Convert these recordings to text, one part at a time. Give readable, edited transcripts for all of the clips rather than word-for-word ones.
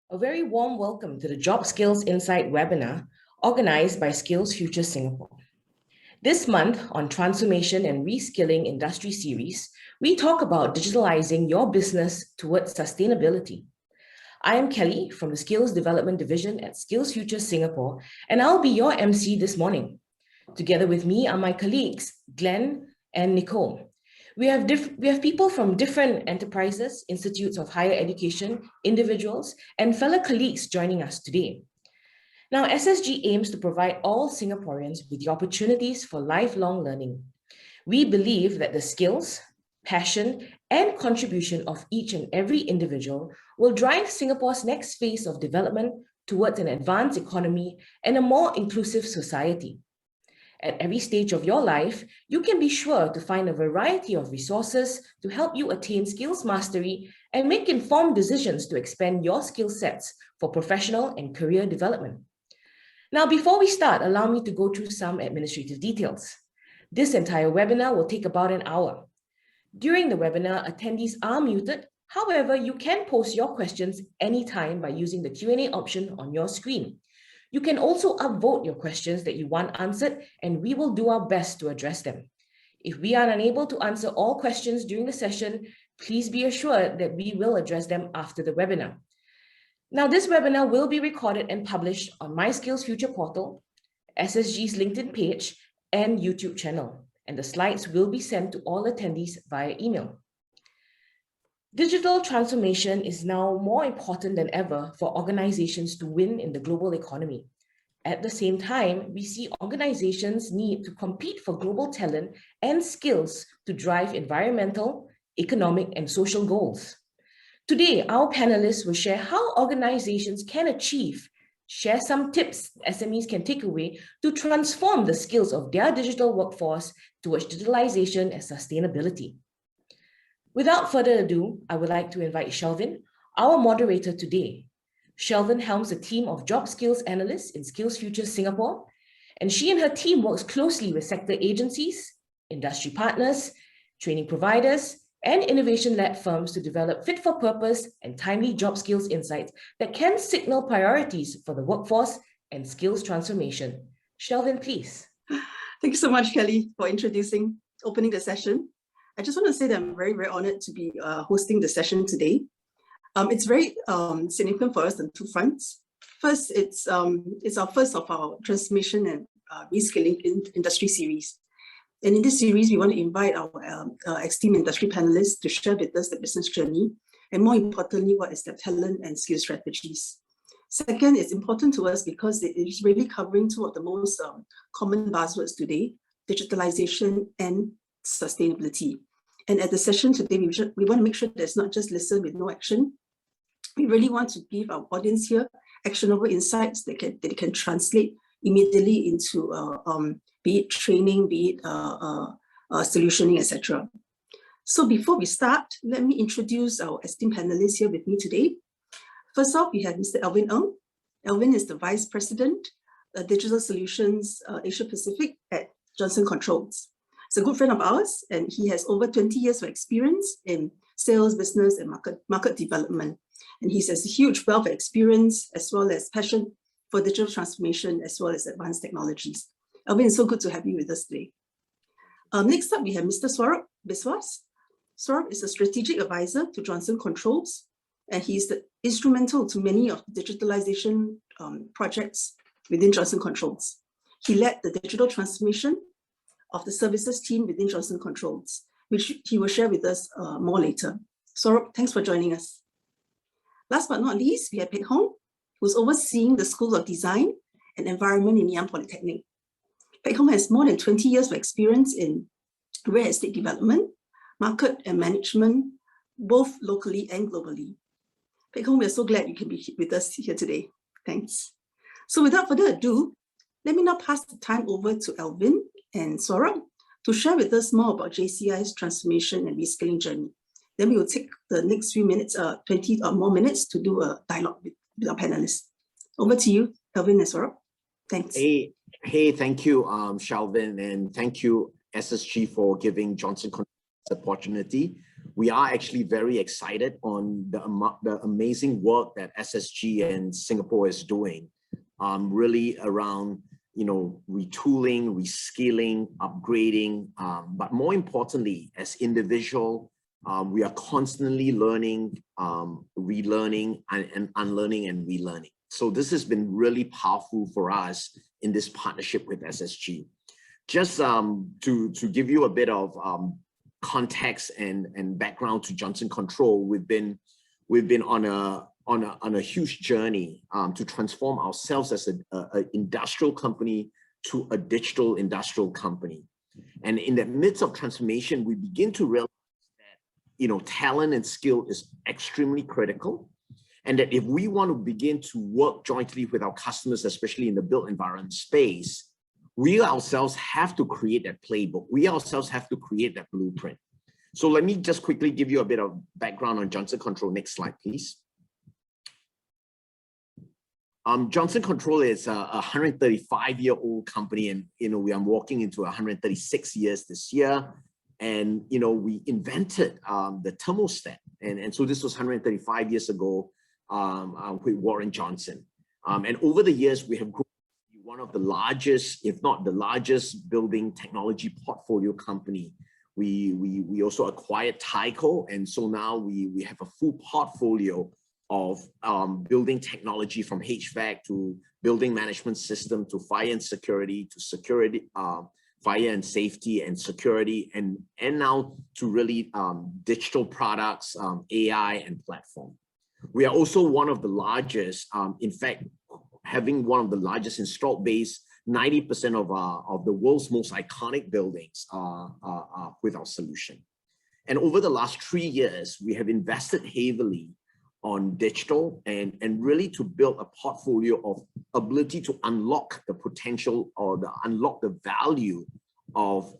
A very warm welcome to the Job Skills Insight webinar organized by Skills Future Singapore. This month on Transformation and Reskilling Industry Series, we talk about digitalizing your business towards sustainability. I am Kelly from the Skills Development Division at Skills Future Singapore, and I'll be your MC this morning. Together with me are my colleagues, Glenn and Nicole. We have people from different enterprises, institutes of higher education, individuals, and fellow colleagues joining us today. Now, SSG aims to provide all Singaporeans with the opportunities for lifelong learning. We believe that the skills, passion, and contribution of each and every individual will drive Singapore's next phase of development towards an advanced economy and a more inclusive society. At every stage of your life, you can be sure to find a variety of resources to help you attain skills mastery and make informed decisions to expand your skill sets for professional and career development. Now, before we start, allow me to go through some administrative details. This entire webinar will take about an hour. During the webinar, attendees are muted. However, you can post your questions anytime by using the Q&A option on your screen. You can also upvote your questions that you want answered, and we will do our best to address them. If we are unable to answer all questions during the session, please be assured that we will address them after the webinar. Now, this webinar will be recorded and published on My Skills Future portal, SSG's LinkedIn page, and YouTube channel, and the slides will be sent to all attendees via email. Digital transformation is now more important than ever for organizations to win in the global economy. At the same time, we see organizations need to compete for global talent and skills to drive environmental, economic, and social goals. Today, our panelists will share how organizations can share some tips SMEs can take away to transform the skills of their digital workforce towards digitalization and sustainability. Without further ado, I would like to invite Shelvin, our moderator today. Shelvin helms a team of job skills analysts in Skills Future Singapore, and she and her team works closely with sector agencies, industry partners, training providers, and innovation-led firms to develop fit-for-purpose and timely job skills insights that can signal priorities for the workforce and skills transformation. Shelvin, please. Thank you so much, Kelly, for opening the session. I just want to say that I'm very, very honored to be hosting the session today. It's very significant for us on two fronts. First, it's our first of our Transformation and Reskilling Industry Series. And in this series, we want to invite our esteemed industry panelists to share with us the business journey, and more importantly, what is their talent and skill strategies. Second, it's important to us because it is really covering two of the most common buzzwords today, digitalization and sustainability. And at the session today, we want to make sure that it's not just listen with no action. We really want to give our audience here actionable insights that they can translate immediately into be it training, be it solutioning, etc. So before we start, let me introduce our esteemed panelists here with me today. First off, we have Mr. Alvin Ng. Alvin is the Vice President, Digital Solutions Asia Pacific at Johnson Controls. He's a good friend of ours, and he has over 20 years of experience in sales, business, and market development. And he has a huge wealth of experience as well as passion for digital transformation as well as advanced technologies. Alvin, it's so good to have you with us today. Next up, we have Mr. Swarup Biswas. Swarup is a strategic advisor to Johnson Controls, and he is instrumental to many of the digitalization projects within Johnson Controls. He led the digital transformation of the services team within Johnson Controls, which he will share with us more later. Swarup, thanks for joining us. Last but not least, we have Peck Hong, who's overseeing the School of Design and Environment in Ngee Ann Polytechnic. Peck Hong has more than 20 years of experience in real estate development, market and management, both locally and globally. Peck Hong, we're so glad you can be with us here today. Thanks. So without further ado, let me now pass the time over to Alvin and Swarup to share with us more about JCI's transformation and reskilling journey. Then we will take the next few minutes, 20 or more minutes to do a dialogue with our panelists. Over to you, Alvin and Swarup. Thanks. Hey, thank you, Shelvin, and thank you, SSG, for giving Johnson Controls the opportunity we are actually very excited on the amazing work that SSG and Singapore is doing, really around, retooling, reskilling, upgrading, but more importantly, as individual, we are constantly learning, relearning, and unlearning and relearning. So this has been really powerful for us in this partnership with SSG. Just to give you a bit of context and background to Johnson Control, we've been on a huge journey to transform ourselves as an industrial company to a digital industrial company. And in the midst of transformation, we begin to realize that talent and skill is extremely critical, and that if we want to begin to work jointly with our customers, especially in the built environment space, we ourselves have to create that playbook. We ourselves have to create that blueprint. So let me just quickly give you a bit of background on Johnson Control. Next slide, please. Johnson Control is a 135-year-old company, and we are walking into 136 years this year. And we invented the thermostat, and so this was 135 years ago with Warren Johnson. And over the years, we have grown to be one of the largest, if not the largest, building technology portfolio company. We also acquired Tyco, and so now we have a full portfolio of building technology, from HVAC to building management system to fire and security to security, fire and safety and security, and now to really digital products, AI and platform. We are also one of the largest, in fact, having one of the largest installed base. 90% of the world's most iconic buildings are with our solution. And over the last 3 years, we have invested heavily on digital and really to build a portfolio of ability to unlock the potential or unlock the value of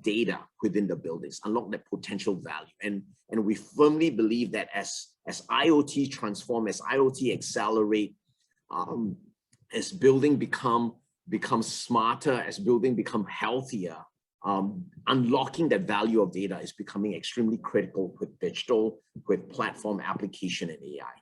data within the buildings, unlock that potential value. And we firmly believe that as IoT transform, as IoT accelerate, as building become smarter, as building become healthier, unlocking that value of data is becoming extremely critical with digital, with platform application and AI.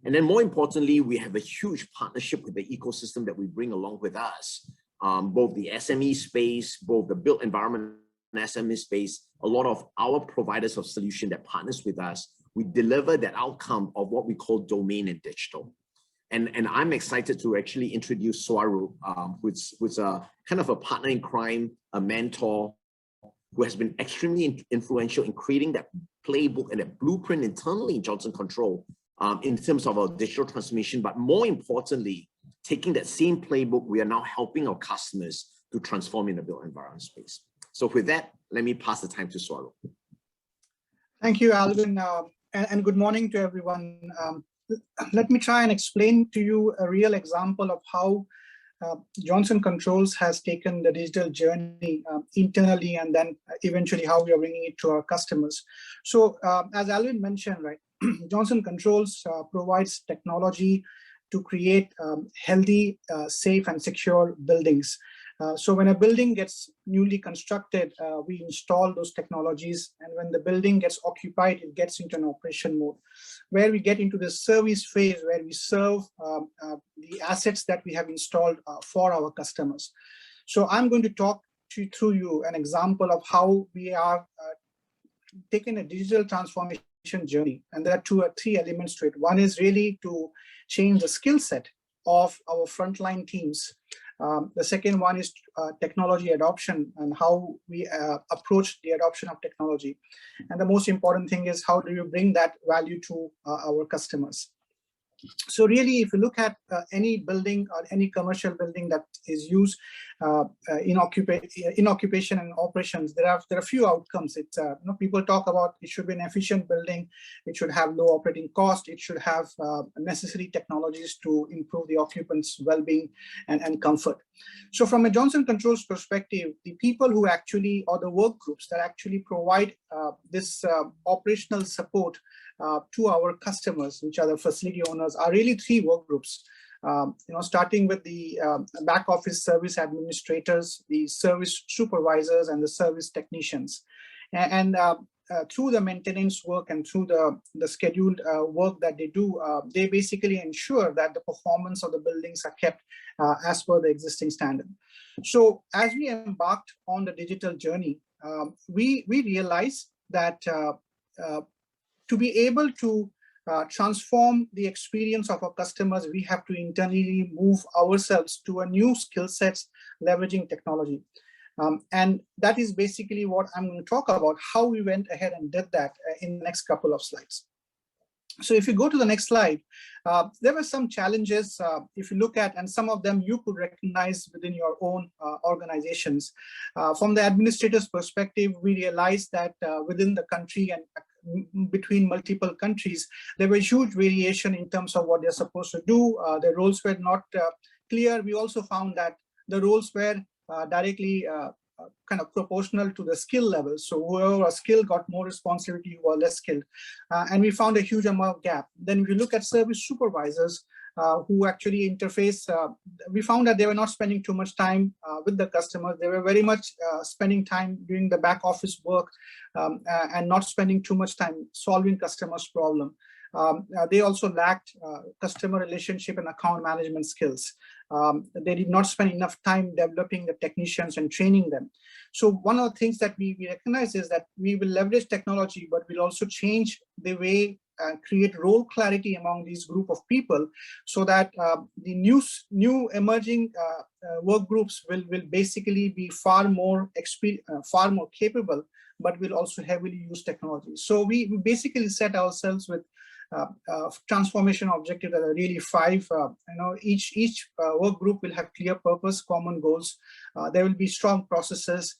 And then more importantly, we have a huge partnership with the ecosystem that we bring along with us, both the SME space, both the built environment and SME space. A lot of our providers of solution that partners with us, we deliver that outcome of what we call domain and digital. And I'm excited to actually introduce Swarup, who's a kind of a partner in crime, a mentor, who has been extremely influential in creating that playbook and that blueprint internally in Johnson Control in terms of our digital transformation. But more importantly, taking that same playbook, we are now helping our customers to transform in the built environment space. So with that, let me pass the time to Swarup. Thank you, Alvin, and good morning to everyone. Let me try and explain to you a real example of how Johnson Controls has taken the digital journey internally, and then eventually how we are bringing it to our customers. So as Alvin mentioned, right, Johnson Controls provides technology to create healthy, safe and secure buildings. So when a building gets newly constructed, we install those technologies, and when the building gets occupied, it gets into an operation mode, where we get into the service phase, where we serve the assets that we have installed for our customers. So I'm going to talk through you an example of how we are taking a digital transformation journey, and there are 2 or 3 elements to it. One is really to change the skill set of our frontline teams. The second one is technology adoption and how we approach the adoption of technology. And the most important thing is how do you bring that value to our customers. So really, if you look at any building or any commercial building that is used in occupation and operations, there are a few outcomes. It's people talk about it should be an efficient building, it should have low operating cost, it should have necessary technologies to improve the occupants' well-being and comfort. So from a Johnson Controls perspective, the people who actually, or the work groups that actually provide this operational support to our customers, which are the facility owners, are really 3 work groups. Starting with the back office service administrators, the service supervisors, and the service technicians. And through the maintenance work and through the scheduled work that they do, they basically ensure that the performance of the buildings are kept as per the existing standard. So as we embarked on the digital journey, we realized that to be able to transform the experience of our customers, we have to internally move ourselves to a new skill sets leveraging technology. And that is basically what I'm going to talk about, how we went ahead and did that in the next couple of slides. So if you go to the next slide, there were some challenges if you look at, and some of them you could recognize within your own organizations. From the administrator's perspective, we realized that within the country and between multiple countries, there was huge variation in terms of what they're supposed to do. The roles were not clear. We also found that the roles were directly kind of proportional to the skill level. So whoever was skilled got more responsibility, who were less skilled. And we found a huge amount of gap. Then if you look at service supervisors who actually interface, we found that they were not spending too much time with the customers. They were very much spending time doing the back office work and not spending too much time solving customers' problem. They also lacked customer relationship and account management skills. They did not spend enough time developing the technicians and training them. So one of the things that we recognize is that we will leverage technology, but we'll also change the way create role clarity among these group of people, so that the new emerging work groups will basically be far more capable, but will also heavily use technology. So we basically set ourselves with transformation objective that are really 5. Each work group will have clear purpose, common goals. There will be strong processes,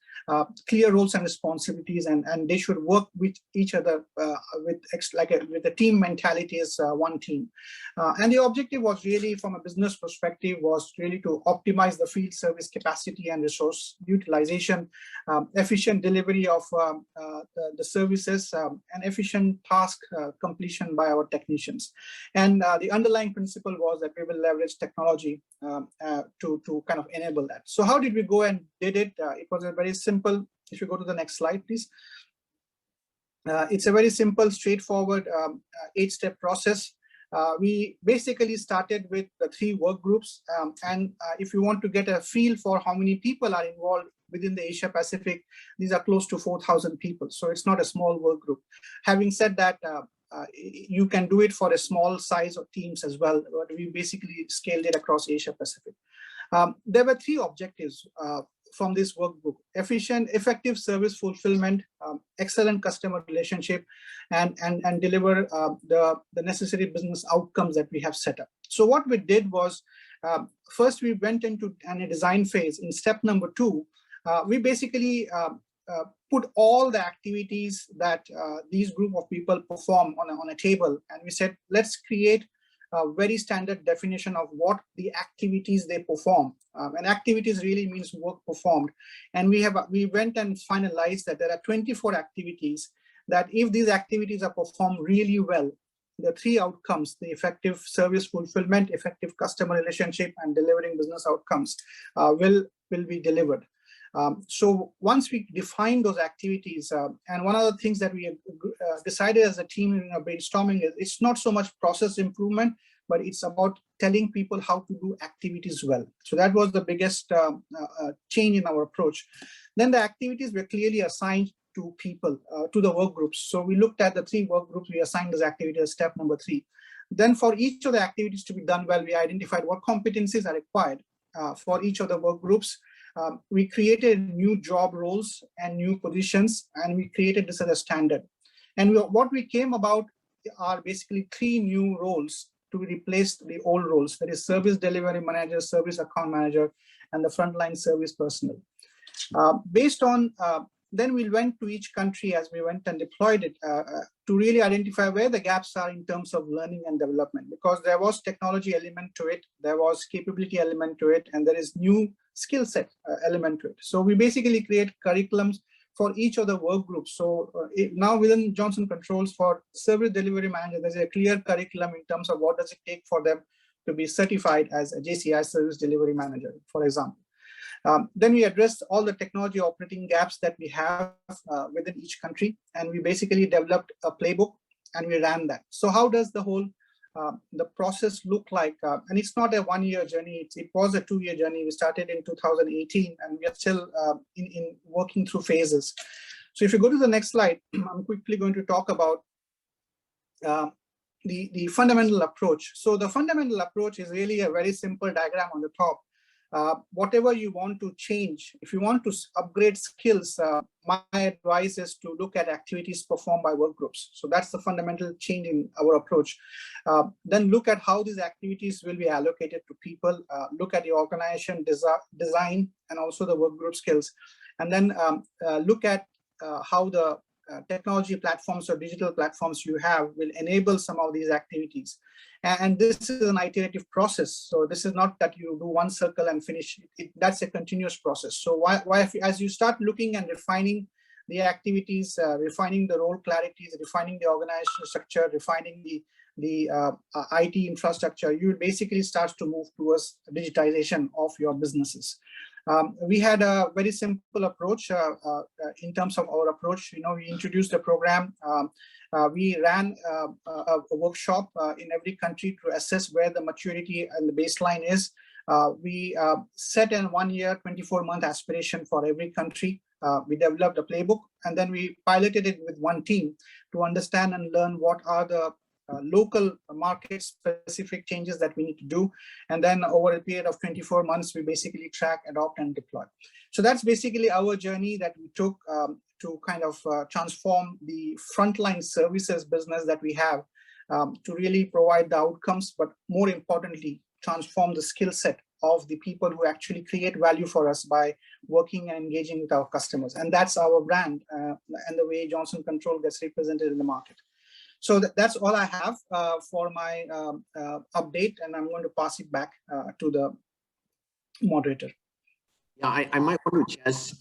clear roles and responsibilities, and they should work with each other with the team mentality as one team. And the objective was really, from a business perspective, was really to optimize the field service capacity and resource utilization, efficient delivery of the services, and efficient task completion by our technicians. And the underlying principle was that we will leverage technology to kind of enable that. So how did we go and did it? It was a very simple, if you go to the next slide, please. It's a very simple, straightforward 8-step process. We basically started with the 3 work groups. And if you want to get a feel for how many people are involved within the Asia Pacific, these are close to 4,000 people. So it's not a small work group. Having said that, you can do it for a small size of teams as well, but we basically scaled it across Asia Pacific. There were 3 objectives from this work group: effective service fulfillment, excellent customer relationship, and deliver the necessary business outcomes that we have set up. So what we did was, first we went into a design phase. In step number 2, we basically put all the activities that these group of people perform on a table, and we said, let's create a very standard definition of what the activities they perform. And activities really means work performed. And we went and finalized that there are 24 activities that, if these activities are performed really well, the 3 outcomes, the effective service fulfillment, effective customer relationship, and delivering business outcomes will be delivered. So once we define those activities, and one of the things that we decided as a team in our brainstorming is, it's not so much process improvement, but it's about telling people how to do activities well. So that was the biggest change in our approach. Then the activities were clearly assigned to people, to the work groups. So we looked at the 3 work groups, we assigned those activities as step number 3. Then for each of the activities to be done well, we identified what competencies are required for each of the work groups. We created new job roles and new positions, and we created this as a standard. And what we came about are basically 3 new roles to replace the old roles. That is service delivery manager, service account manager, and the frontline service personnel. Based on, then we went to each country as we went and deployed it to really identify where the gaps are in terms of learning and development, because there was technology element to it, there was capability element to it, and there is new skill set element to it. So we basically create curriculums for each of the work groups. So now within Johnson Controls, for service delivery manager, there's a clear curriculum in terms of what does it take for them to be certified as a JCI service delivery manager, for example. Then we addressed all the technology operating gaps that we have within each country, and we basically developed a playbook and we ran that. So how does the whole the process look like? And it's not a one-year journey, it was a two-year journey. We started in 2018 and we are still in working through phases. So if you go to the next slide, I'm quickly going to talk about the fundamental approach. So the fundamental approach is really a very simple diagram on the top. Whatever you want to change, if you want to upgrade skills, my advice is to look at activities performed by work groups. So that's the fundamental change in our approach. Then look at how these activities will be allocated to people, look at the organization design and also the work group skills. And then look at how the technology platforms or digital platforms you have will enable some of these activities. And this is an iterative process. So this is not that you do one circle and finish it. That's a continuous process. So as you start looking and refining the activities, refining the role clarities, refining the organizational structure, refining the IT infrastructure, you basically start to move towards digitization of your businesses. We had a very simple approach in terms of our approach. We introduced a program. We ran a workshop in every country to assess where the maturity and the baseline is. We set a 1 year, 24-month aspiration for every country. We developed a playbook and then we piloted it with one team to understand and learn what are the local market specific changes that we need to do. And then over a period of 24 months, we basically track, adopt and deploy. So that's basically our journey that we took to kind of transform the frontline services business that we have to really provide the outcomes, but more importantly, transform the skill set of the people who actually create value for us by working and engaging with our customers. And that's our brand and the way Johnson Control gets represented in the market. So that's all I have for my update, and I'm going to pass it back to the moderator. Yeah, I might want to just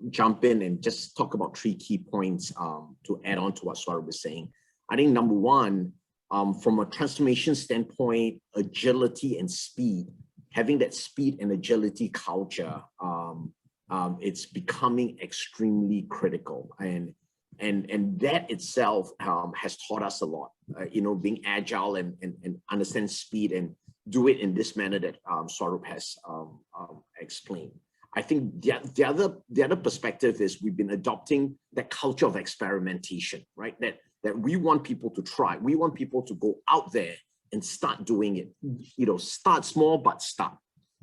jump in and just talk about 3 key points to add on to what Swarup is saying. I think number one, from a transformation standpoint, agility and speed, having that speed and agility culture, it's becoming extremely critical. And that itself has taught us a lot, being agile and understand speed and do it in this manner that Swarup has explained. I think the other perspective is we've been adopting that culture of experimentation, right? That we want people to try. We want people to go out there and start doing it. Start small, but start.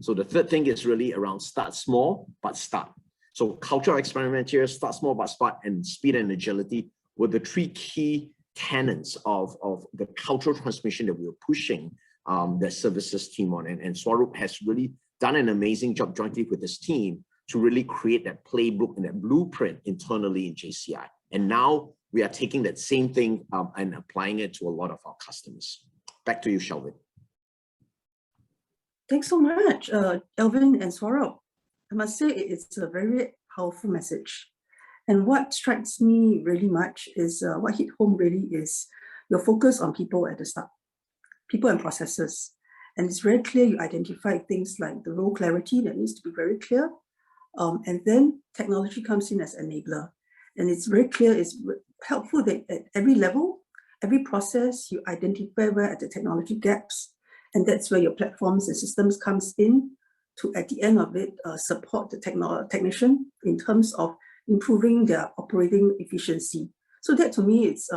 So the third thing is really around start small, but start. So cultural experimentation, start small but start, and speed and agility were the 3 key tenets of the cultural transformation that we were pushing the services team on. And Swarup has really done an amazing job jointly with his team to really create that playbook and that blueprint internally in JCI. And now we are taking that same thing and applying it to a lot of our customers. Back to you, Shelvin. Thanks so much, Alvin and Swarup. I must say it's a very powerful message. And what strikes me really much is what hit home really is your focus on people at the start, people and processes. And it's very clear you identify things like the role clarity that needs to be very clear. And then technology comes in as enabler. And it's very clear, it's helpful that at every level, every process, you identify where are the technology gaps. And that's where your platforms and systems comes in to, at the end of it, support the technician in terms of improving their operating efficiency. So that to me, it's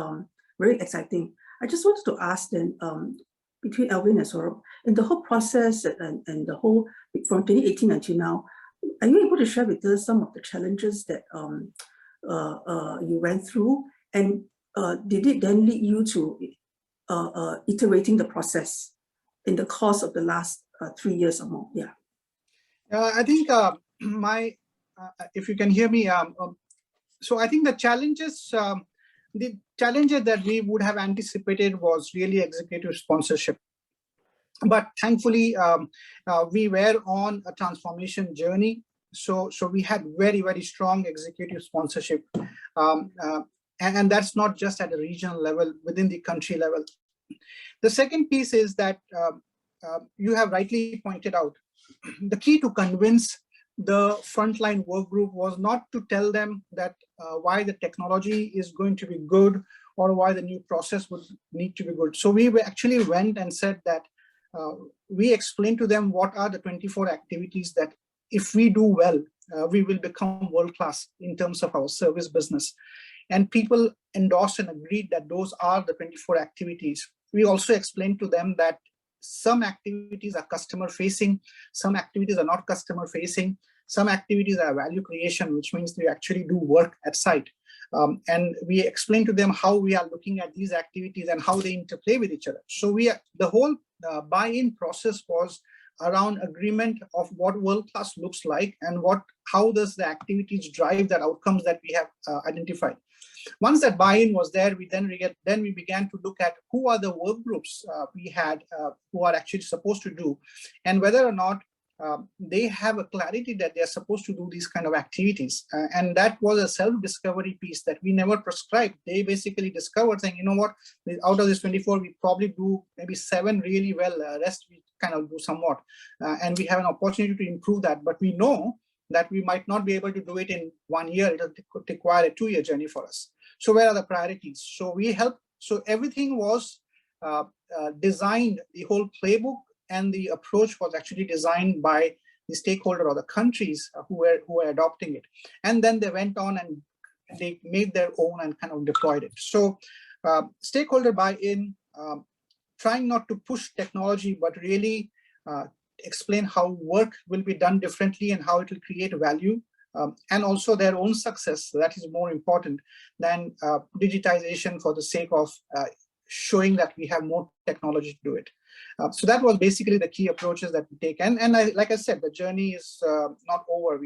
very exciting. I just wanted to ask then, between Alvin and Swarup, in the whole process and the whole, from 2018 until now, are you able to share with us some of the challenges that you went through? And did it then lead you to iterating the process in the course of the last 3 years or more? Yeah. I think if you can hear me, so I think the challenges that we would have anticipated was really executive sponsorship. But thankfully, we were on a transformation journey. So we had very, very strong executive sponsorship. And that's not just at a regional level, within the country level. The second piece is that you have rightly pointed out, the key to convince the frontline work group was not to tell them that why the technology is going to be good or why the new process would need to be good. So we actually went and said that we explained to them what are the 24 activities that if we do well, we will become world-class in terms of our service business. And people endorsed and agreed that those are the 24 activities. We also explained to them that some activities are customer facing, some activities are not customer facing, some activities are value creation, which means we actually do work at site. And we explained to them how we are looking at these activities and how they interplay with each other. So the whole buy-in process was around agreement of what world-class looks like and how does the activities drive the outcomes that we have identified. Once that buy-in was there, we began to look at who are the work groups we had who are actually supposed to do, and whether or not they have a clarity that they are supposed to do these kind of activities. And that was a self-discovery piece that we never prescribed. They basically discovered saying, you know what, out of this 24, we probably do maybe 7 really well, rest we kind of do somewhat. And we have an opportunity to improve that, but we know that we might not be able to do it in 1 year. It could require a 2-year journey for us. So where are the priorities? So we help. So everything was designed, the whole playbook and the approach was actually designed by the stakeholder or the countries who were adopting it. And then they went on and they made their own and kind of deployed it. So stakeholder buy-in, trying not to push technology, but really explain how work will be done differently and how it will create value, and also their own success. That is more important than digitization for the sake of showing that we have more technology to do it. So that was basically the key approaches that we take. And like I said, the journey is not over.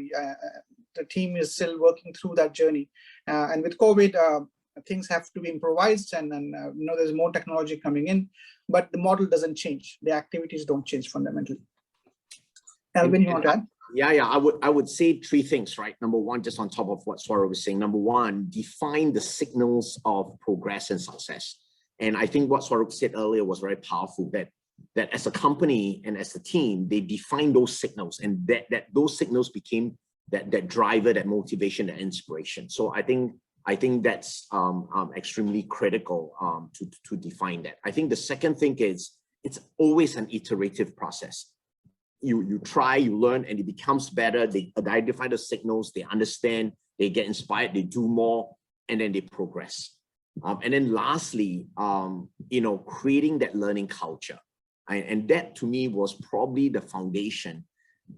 The team is still working through that journey. And with COVID, things have to be improvised, and there's more technology coming in, but the model doesn't change. The activities don't change fundamentally. Alvin, you want to add? Yeah. I would say 3 things, right? Number one, just on top of what Swarup was saying. Number one, define the signals of progress and success. And I think what Swarup said earlier was very powerful, that as a company and as a team, they defined those signals, and that those signals became that driver, that motivation, that inspiration. So I think that's extremely critical to define that. I think the second thing is it's always an iterative process. You try, you learn, and it becomes better. They identify the signals, they understand, they get inspired, they do more, and then they progress. And then lastly, creating that learning culture. And that to me was probably the foundation,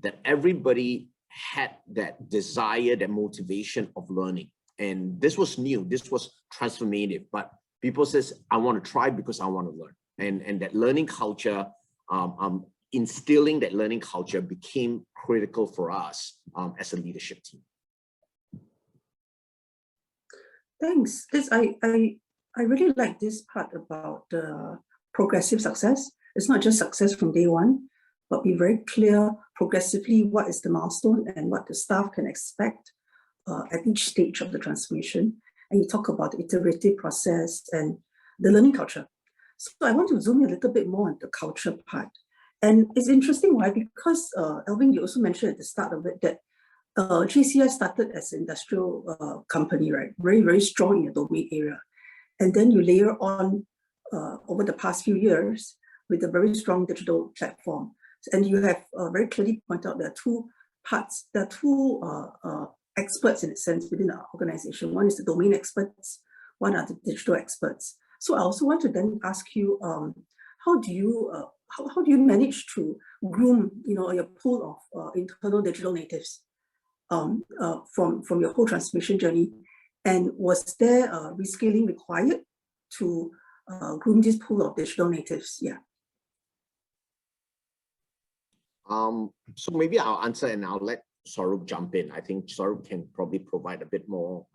that everybody had that desire, that motivation of learning. And this was new, this was transformative, but people says, I want to try because I want to learn. And that learning culture, instilling that learning culture became critical for us as a leadership team. Thanks. I really like this part about the progressive success. It's not just success from day one, but be very clear progressively what is the milestone and what the staff can expect at each stage of the transformation. And you talk about the iterative process and the learning culture. So I want to zoom in a little bit more on the culture part. And it's interesting why, because Alvin, you also mentioned at the start of it that JCI started as an industrial company, right? Very, very strong in the domain area. And then you layer on over the past few years with a very strong digital platform. And you have very clearly pointed out there are 2 parts, there are 2 experts in a sense within our organization. One is the domain experts, one are the digital experts. So I also want to then ask you, how do you manage to groom, your pool of internal digital natives from your whole transformation journey? And was there reskilling required to groom this pool of digital natives? Yeah. So maybe I'll answer and I'll let Swarup jump in. I think Swarup can probably provide a bit more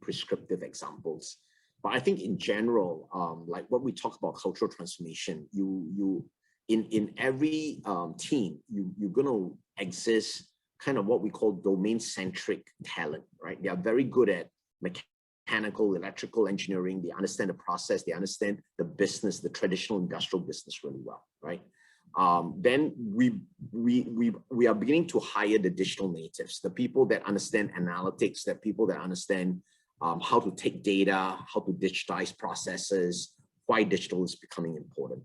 prescriptive examples. But I think in general, like what we talk about cultural transformation, in every team, you're going to exist kind of what we call domain-centric talent, right? They are very good at mechanical, electrical engineering. They understand the process. They understand the business, the traditional industrial business really well, right? then we are beginning to hire the digital natives, the people that understand analytics, the people that understand how to take data, how to digitize processes, why digital is becoming important.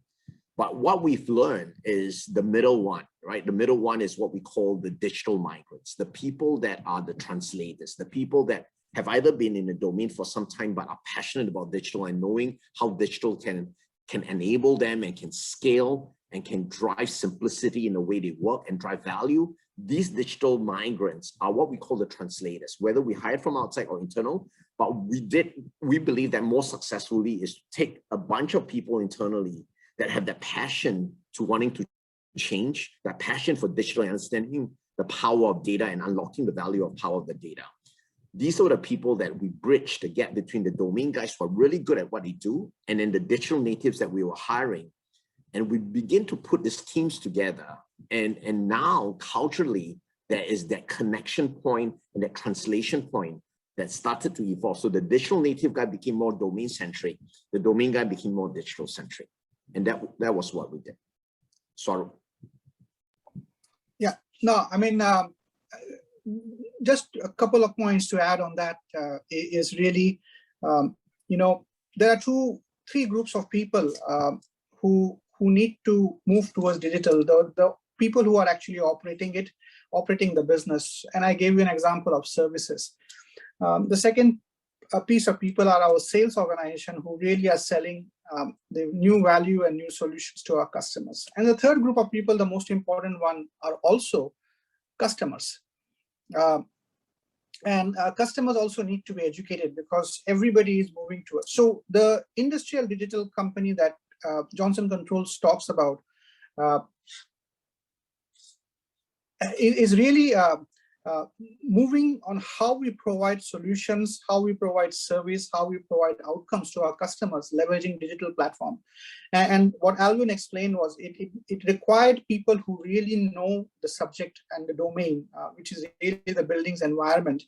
But what we've learned is the middle one, right? The middle one is what we call the digital migrants, the people that are the translators, the people that have either been in the domain for some time but are passionate about digital and knowing how digital can enable them and can scale and can drive simplicity in the way they work and drive value. These digital migrants are what we call the translators, whether we hired from outside or internal, but we believe that more successfully is to take a bunch of people internally that have that passion to wanting to change, that passion for digital understanding the power of data and unlocking the value of power of the data. These are the people that we bridge the gap between the domain guys who are really good at what they do and then the digital natives that we were hiring. And we begin to put these teams together. And now culturally, there is that connection point and that translation point that started to evolve. So the digital native guy became more domain centric. The domain guy became more digital centric. And that was what we did. Swarup. Yeah, no, I mean, just a couple of points to add on that is really, you know, there are three groups of people who need to move towards digital. The people who are actually operating the business. And I gave you an example of services. The second piece of people are our sales organization who really are selling the new value and new solutions to our customers. And the third group of people, the most important one, are also customers. Customers also need to be educated because everybody is moving to it. So the industrial digital company that Johnson Controls talks about is really moving on how we provide solutions, how we provide service, how we provide outcomes to our customers, leveraging digital platform. And what Alvin explained was it required people who really know the subject and the domain, which is really the building's environment.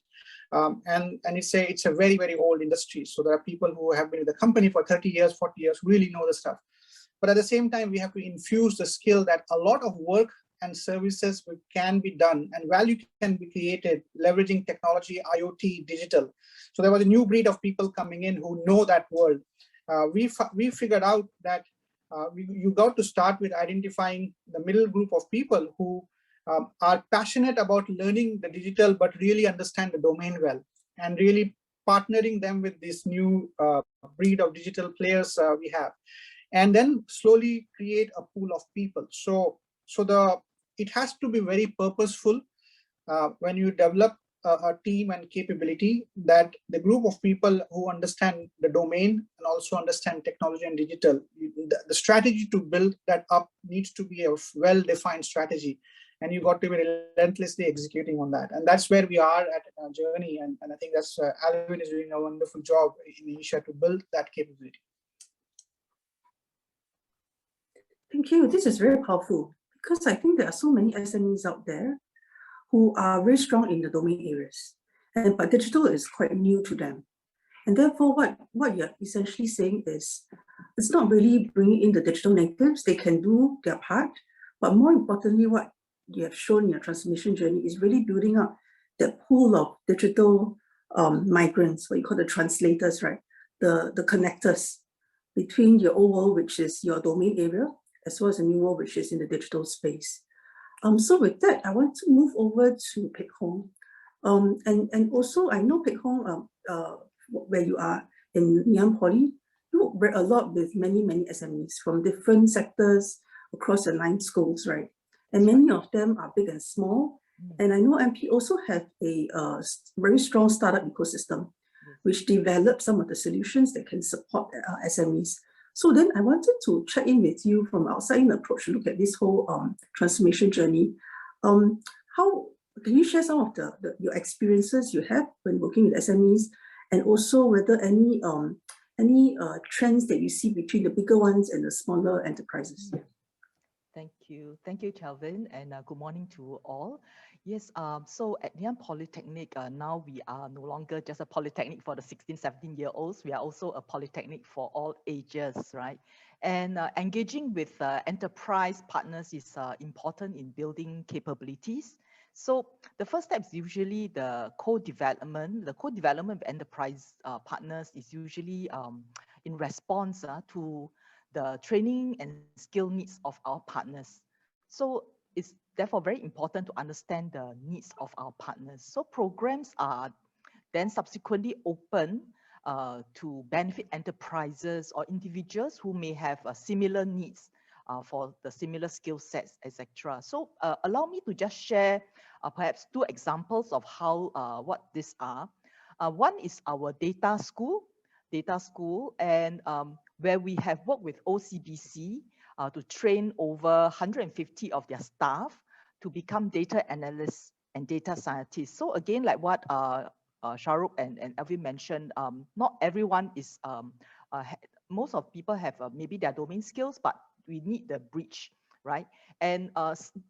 And it's a very, very old industry. So there are people who have been in the company for 30 years, 40 years, really know the stuff. But at the same time, we have to infuse the skill that a lot of work and services can be done and value can be created leveraging technology, IoT, digital. So there was a new breed of people coming in who know that world. We figured out that you got to start with identifying the middle group of people who are passionate about learning the digital but really understand the domain well, and really partnering them with this new breed of digital players we have, and then slowly create a pool of people. So it has to be very purposeful when you develop a team and capability, that the group of people who understand the domain and also understand technology and digital, the strategy to build that up needs to be a well-defined strategy, and you got to be relentlessly executing on that. And that's where we are at our journey. And I think that's Alvin is doing a wonderful job in Asia to build that capability. Thank you. This is very powerful, because I think there are so many SMEs out there who are very strong in the domain areas, but digital is quite new to them. And therefore, what you're essentially saying is, it's not really bringing in the digital natives. They can do their part, but more importantly, what you have shown in your transformation journey is really building up that pool of digital migrants, what you call the translators, right? The connectors between your old world, which is your domain area, as well as the new world, which is in the digital space. So with that, I want to move over to Peck Hong. And also, I know Peck Hong, where you are in Ngee Ann Poly, you work a lot with many SMEs from different sectors across the 9 schools, right? And many of them are big and small. And I know MP also have a very strong startup ecosystem, which develops some of the solutions that can support SMEs. So then I wanted to check in with you from outside in approach to look at this whole transformation journey. How can you share some of your experiences you have when working with SMEs, and also whether any trends that you see between the bigger ones and the smaller enterprises? Thank you, Calvin, and good morning to all. Yes, so at Ngee Ann Polytechnic, now we are no longer just a polytechnic for the 16, 17-year-olds. We are also a polytechnic for all ages, right? And engaging with enterprise partners is important in building capabilities. So the first step is usually the co-development. The co-development of enterprise partners is usually in response to the training and skill needs of our partners. So it's therefore very important to understand the needs of our partners. So programs are then subsequently open to benefit enterprises or individuals who may have similar needs for the similar skill sets, etc. So allow me to just share perhaps two examples of how what these are. One is our data school, and where we have worked with ocbc to train over 150 of their staff to become data analysts and data scientists. So again, like what Swarup and Alvin mentioned, not everyone is, most of people have maybe their domain skills, but we need the bridge, right? And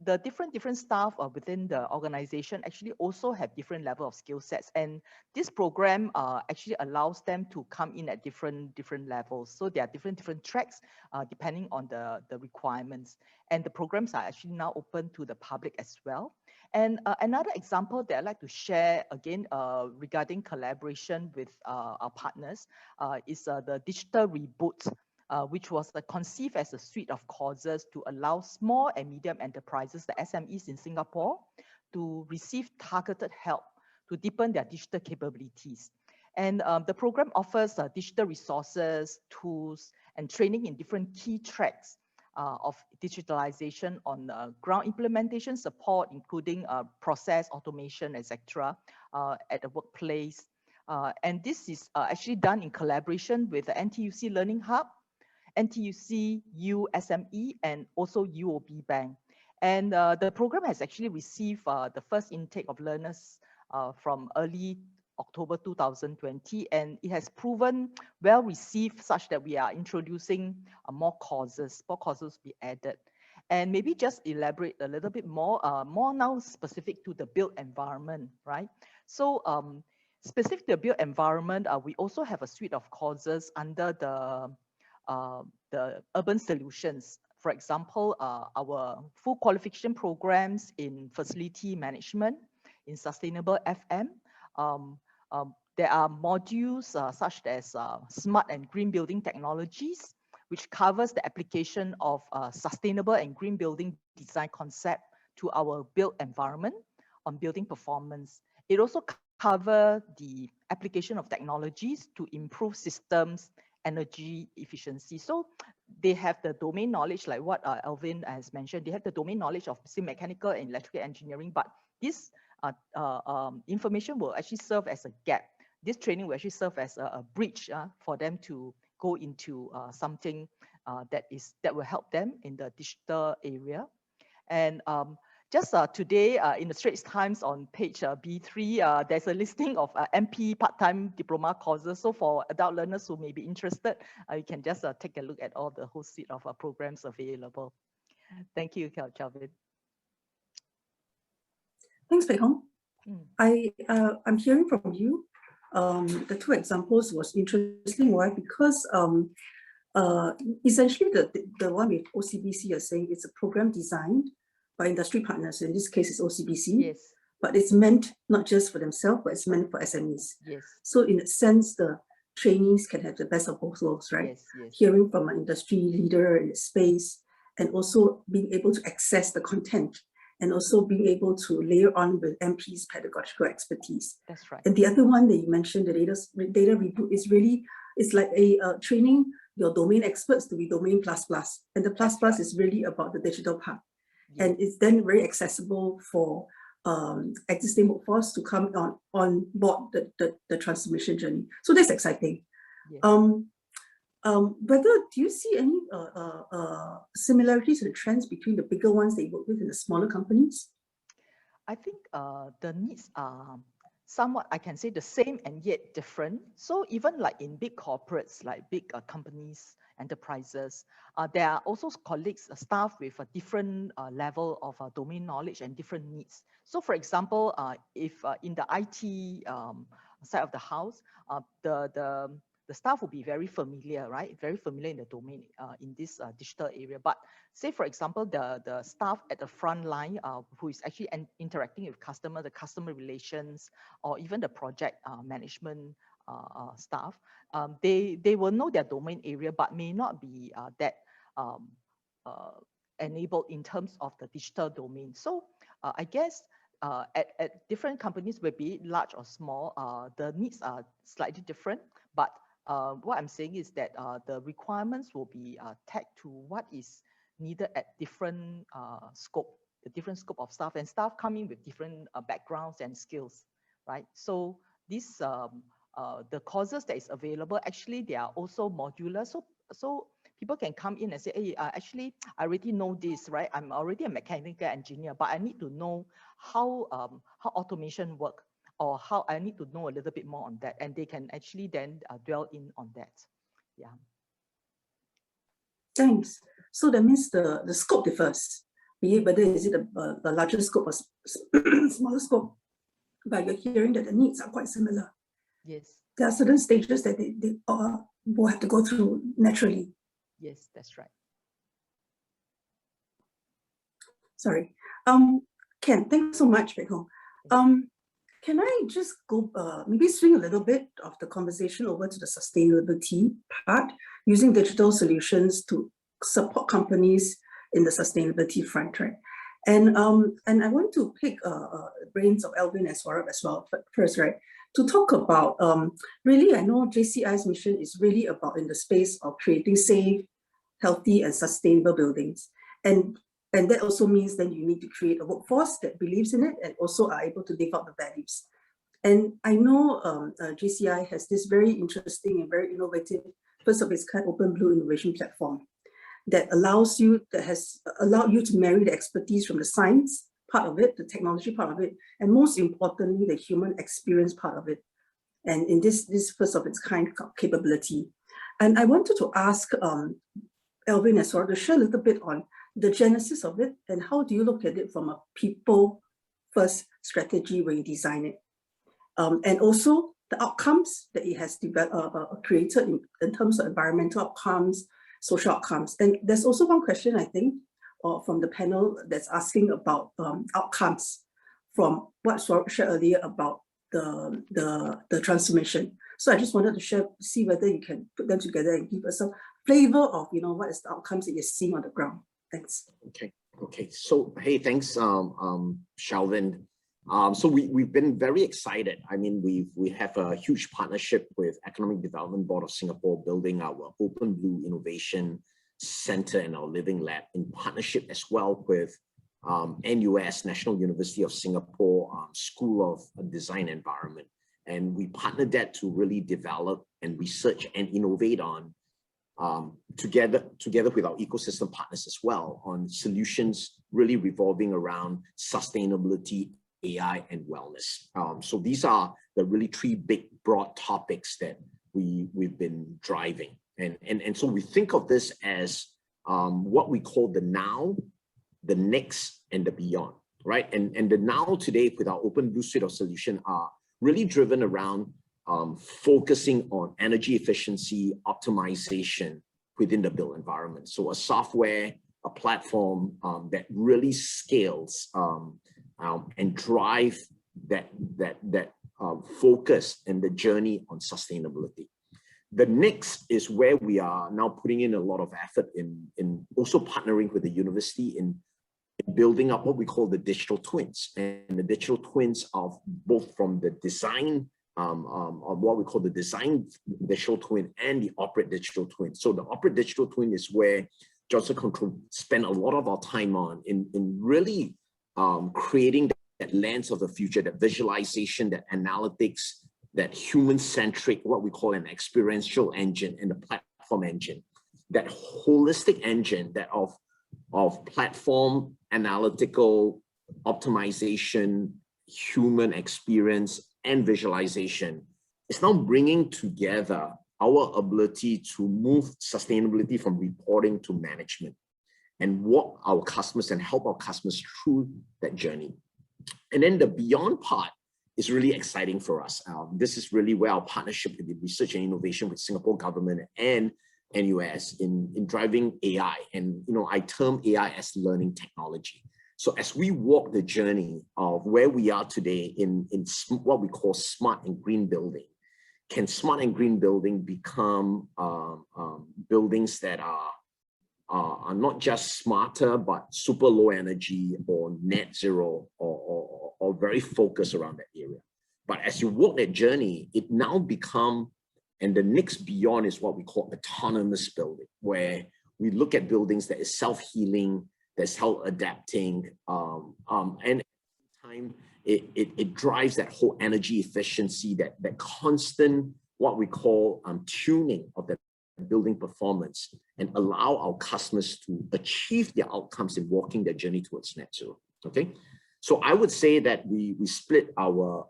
the different staff within the organization actually also have different level of skill sets. And this program actually allows them to come in at different levels. So there are different tracks depending on the requirements. And the programs are actually now open to the public as well. And another example that I'd like to share again regarding collaboration with our partners is the digital reboot, which was conceived as a suite of courses to allow small and medium enterprises, the SMEs in Singapore, to receive targeted help to deepen their digital capabilities. And the program offers digital resources, tools, and training in different key tracks of digitalization on ground implementation support, including process automation, etc., at the workplace. And this is actually done in collaboration with the NTUC Learning Hub, NTUC, USME, and also UOB Bank. And the program has actually received the first intake of learners from early October 2020, and it has proven well received such that we are introducing more courses will be added. And maybe just elaborate a little bit more now specific to the built environment, right? So specific to the built environment, we also have a suite of courses under the urban solutions. For example, our full qualification programs in facility management, in sustainable FM. There are modules such as smart and green building technologies, which covers the application of sustainable and green building design concept to our built environment on building performance. It also covers the application of technologies to improve systems energy efficiency. So they have the domain knowledge, like what Alvin has mentioned. They have the domain knowledge of mechanical and electrical engineering, but this information will actually serve as a gap. This training will actually serve as a bridge for them to go into something that will help them in the digital area. And just today in the Straits Times on page B3, there's a listing of MP part-time diploma courses. So for adult learners who may be interested, you can just take a look at all the whole suite of programs available. Thank you, Calvin. Thanks, Peck Hong. I'm hearing from you. The two examples was interesting. Why? Because essentially the one with OCBC you're saying it's a program designed by industry partners. In this case, it's OCBC. Yes. But it's meant not just for themselves, but it's meant for SMEs. Yes. So in a sense, the trainees can have the best of both worlds, right? Yes, yes. Hearing from an industry leader in the space, and also being able to access the content, and also being able to layer on with MP's pedagogical expertise. That's right. And the other one that you mentioned, the data reboot, is really, it's like a training your domain experts to be domain plus plus. And the plus plus is really about the digital part. Yes. And it's then very accessible for existing workforce to come on board the transformation journey. So that's exciting. Yes. Whether do you see any similarities in the trends between the bigger ones they work with and the smaller companies? I think the needs are somewhat, I can say, the same and yet different. So even like in big corporates, like big companies enterprises. There are also colleagues, staff with a different level of domain knowledge and different needs. So for example, if in the IT side of the house, the staff will be very familiar, right? Very familiar in the domain in this digital area. But say, for example, the staff at the front line who is actually interacting with the customer relations, or even the project management staff, they will know their domain area, but may not be that enabled in terms of the digital domain. So I guess at different companies, whether be it large or small, the needs are slightly different. But what I'm saying is that the requirements will be tagged to what is needed at different scope, the different scope of staff, and staff coming with different backgrounds and skills, right? So this the courses that is available, actually they are also modular. So people can come in and say, hey, actually I already know this, right? I'm already a mechanical engineer, but I need to know how automation work, or how I need to know a little bit more on that, and they can actually then dwell in on that. Yeah. Thanks. So that means the scope differs, be it whether is it a larger scope or smaller scope, but you're hearing that the needs are quite similar. Yes. There are certain stages that they will have to go through naturally. Yes, that's right. Sorry. Ken, thanks so much, Peck Hong. Can I just go, maybe swing a little bit of the conversation over to the sustainability part, using digital solutions to support companies in the sustainability front, right? And I want to pick brains of Alvin and Swarup as well first, right? To talk about, really, I know JCI's mission is really about in the space of creating safe, healthy, and sustainable buildings. And that also means that you need to create a workforce that believes in it and also are able to live out the values. And I know JCI has this very interesting and very innovative, first of its kind, Open Blue innovation platform that allows you, that has allowed you to marry the expertise from the science part of it, the technology part of it, and most importantly, the human experience part of it. And in this first of its kind capability. And I wanted to ask Alvin and Swarup to share a little bit on the genesis of it, and how do you look at it from a people first strategy when you design it, and also the outcomes that it has created in terms of environmental outcomes, social outcomes. And there's also one question, I think, from the panel that's asking about outcomes from what Swarup shared earlier about the transformation. So I just wanted to see whether you can put them together and give us some flavor of, what is the outcomes that you're seeing on the ground. Thanks. Okay. So, hey, thanks, Shalvin. So we've been very excited. I mean, we have a huge partnership with Economic Development Board of Singapore, building our Open Blue Innovation Center and our Living Lab in partnership as well with NUS, National University of Singapore, School of Design Environment. And we partnered that to really develop and research and innovate on together with our ecosystem partners as well, on solutions really revolving around sustainability, AI, and wellness. So these are the really three big broad topics that we've been driving. And so we think of this as what we call the now, the next, and the beyond, right? And the now today with our Open Blue suite of solutions are really driven around focusing on energy efficiency, optimization within the built environment. So a software, a platform that really scales and drive that focus and the journey on sustainability. The next is where we are now putting in a lot of effort in also partnering with the university in building up what we call the digital twins, and the digital twins of both from the design of what we call the design digital twin and the operate digital twin. So the operate digital twin is where Johnson Control spend a lot of our time on in really creating that lens of the future, that visualization, that analytics, that human-centric, what we call an experiential engine, and the platform engine, that holistic engine that of platform, analytical, optimization, human experience, and visualization. It's now bringing together our ability to move sustainability from reporting to management and walk our customers and help our customers through that journey. And then the beyond part is really exciting for us. This is really where our partnership with the research and innovation with Singapore government and NUS in driving AI. And I term AI as learning technology. So as we walk the journey of where we are today in what we call smart and green building, can smart and green building become buildings that are not just smarter, but super low energy or net zero or very focused around that area. But as you walk that journey, it now become, and the next beyond is what we call autonomous building, where we look at buildings that is self-healing, that's self-adapting, and at the time it drives that whole energy efficiency, that constant, what we call tuning of the building performance, and allow our customers to achieve their outcomes in walking their journey towards net zero. Okay, so I would say that we split our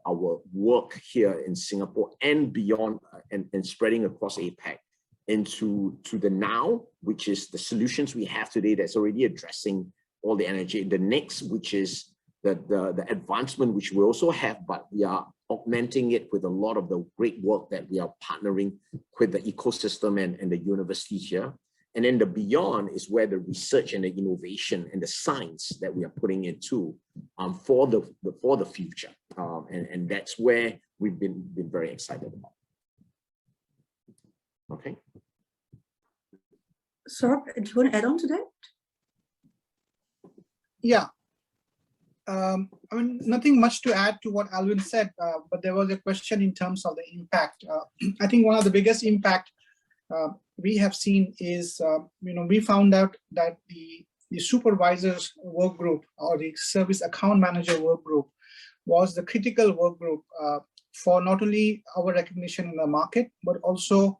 work here in Singapore and beyond, and spreading across APAC into the now, which is the solutions we have today that's already addressing all the energy. The next, which is the advancement, which we also have, but we are augmenting it with a lot of the great work that we are partnering with the ecosystem and the university here. And then the beyond is where the research and the innovation and the science that we are putting into for the future. And that's where we've been very excited about. Okay. Swarup, do you want to add on to that? Yeah. I mean, nothing much to add to what Alvin said, but there was a question in terms of the impact. I think one of the biggest impact we have seen is, we found out that the supervisors work group or the service account manager work group was the critical work group for not only our recognition in the market, but also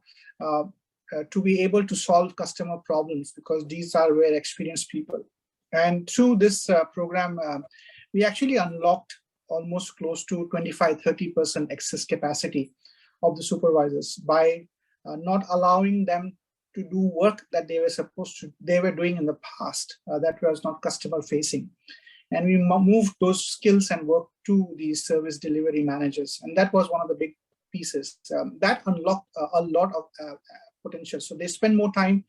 to be able to solve customer problems, because these are very experienced people. And through this program, we actually unlocked almost close to 25–30% excess capacity of the supervisors by not allowing them to do work that they were doing in the past that was not customer facing. And we moved those skills and work to the service delivery managers. And that was one of the big pieces that unlocked a lot of potential. So they spend more time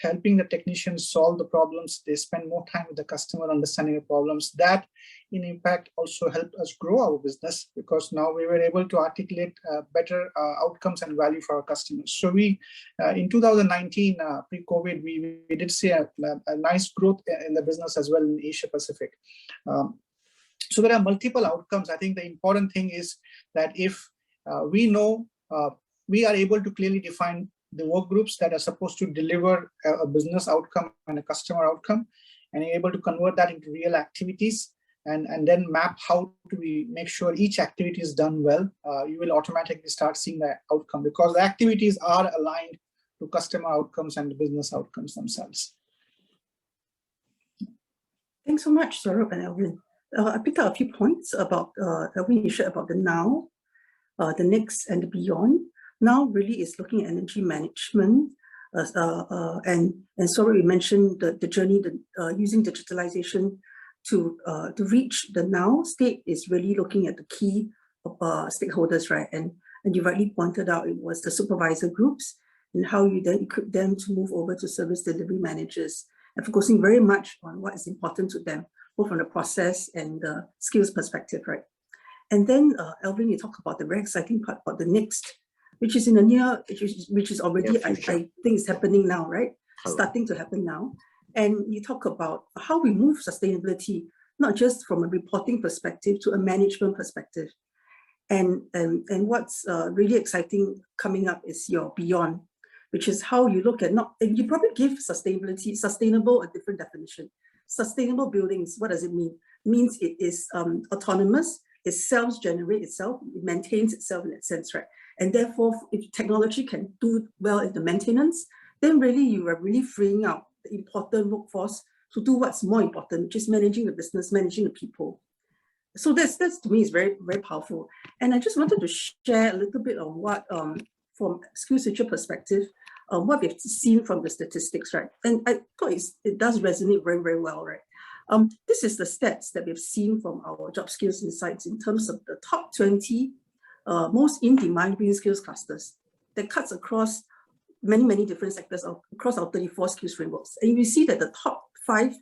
helping the technicians solve the problems. They spend more time with the customer understanding the problems. That in impact also helped us grow our business, because now we were able to articulate better outcomes and value for our customers. So we, in 2019, pre-COVID, we did see a nice growth in the business as well in Asia Pacific. So there are multiple outcomes. I think the important thing is that if we know we are able to clearly define the work groups that are supposed to deliver a business outcome and a customer outcome, and able to convert that into real activities, and then map how do we make sure each activity is done well, you will automatically start seeing the outcome, because the activities are aligned to customer outcomes and the business outcomes themselves. Thanks so much, Swarup and Alvin. I picked up a few points about Alvin, you shared about the now, the next, and the beyond. Now really is looking at energy management, and sorry, we mentioned the journey, using digitalization to reach the now state is really looking at the key stakeholders, right? And you rightly pointed out it was the supervisor groups, and how you then equip them to move over to service delivery managers, and focusing very much on what is important to them, both from the process and the skills perspective, right? And then Alvin, you talk about the very exciting part about the next, which is in the near, which is already, I think it's happening now, right? Starting to happen now. And you talk about how we move sustainability, not just from a reporting perspective to a management perspective. And what's really exciting coming up is your beyond, which is how you look at and you probably give sustainability, sustainable a different definition. Sustainable buildings, what does it mean? It means it is autonomous, it self-generates itself, it maintains itself in that sense, right? And therefore, if technology can do well in the maintenance, then really you are really freeing out the important workforce to do what's more important, which is managing the business, managing the people. So that's to me is very, very powerful. And I just wanted to share a little bit of what from skills future perspective, what we've seen from the statistics, right? And I thought it does resonate very, very well, right? This is the stats that we've seen from our job skills insights in terms of the top 20 most in-demand green skills clusters that cuts across many, many different sectors across our 34 skills frameworks. And you see that the top 5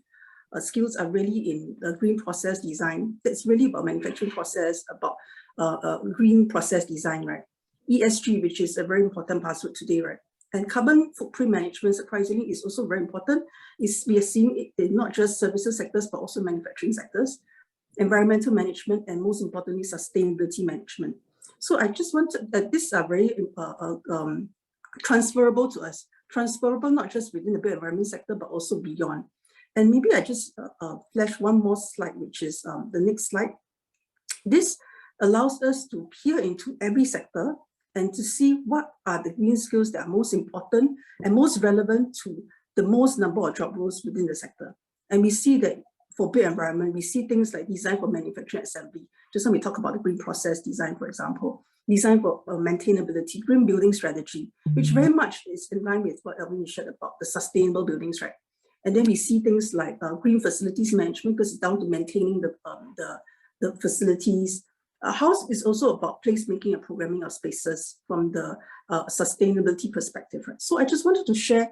skills are really in the green process design. That's really about manufacturing process, about green process design, right? ESG, which is a very important buzzword today, right? And carbon footprint management, surprisingly, is also very important. We are seeing it in not just services sectors, but also manufacturing sectors, environmental management, and most importantly, sustainability management. So I just wanted that these are very transferable to us, transferable not just within the built environment sector, but also beyond. And maybe I just flash one more slide, which is the next slide. This allows us to peer into every sector and to see what are the green skills that are most important and most relevant to the most number of job roles within the sector. And we see that for built environment, we see things like design for manufacturing assembly. Just when we talk about the green process design, for example, design for maintainability, green building strategy, which very much is in line with what Alvin shared about the sustainable buildings, right? And then we see things like green facilities management, because it's down to maintaining the facilities. House is also about placemaking and programming of spaces from the sustainability perspective, right? So I just wanted to share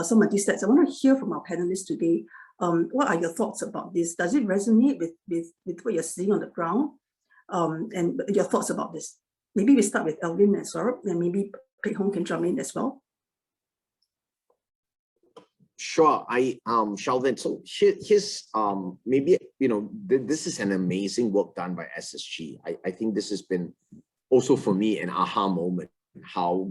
some of these stats. I want to hear from our panelists today. What are your thoughts about this? Does it resonate with what you're seeing on the ground? And your thoughts about this? Maybe we start with Alvin and Swarup, and maybe Peck Hong can jump in as well. Sure, Shalvin. So here's maybe, this is an amazing work done by SSG. I think this has been also for me an aha moment, how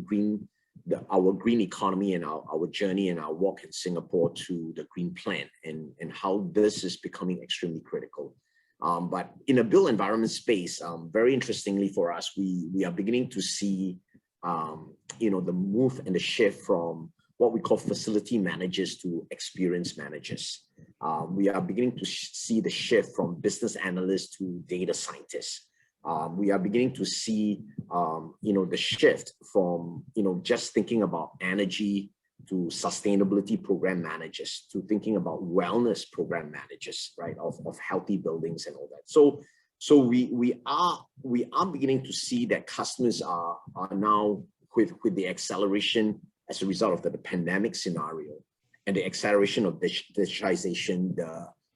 our green economy and our journey and our walk in Singapore to the green plan, and how this is becoming extremely critical. But in a built environment space, very interestingly for us, we are beginning to see the move and the shift from what we call facility managers to experience managers. We are beginning to see the shift from business analysts to data scientists. We are beginning to see, the shift from, just thinking about energy to sustainability program managers, to thinking about wellness program managers, right, of healthy buildings and all that. So we are beginning to see that customers are now with the acceleration as a result of the pandemic scenario and the acceleration of digitalization,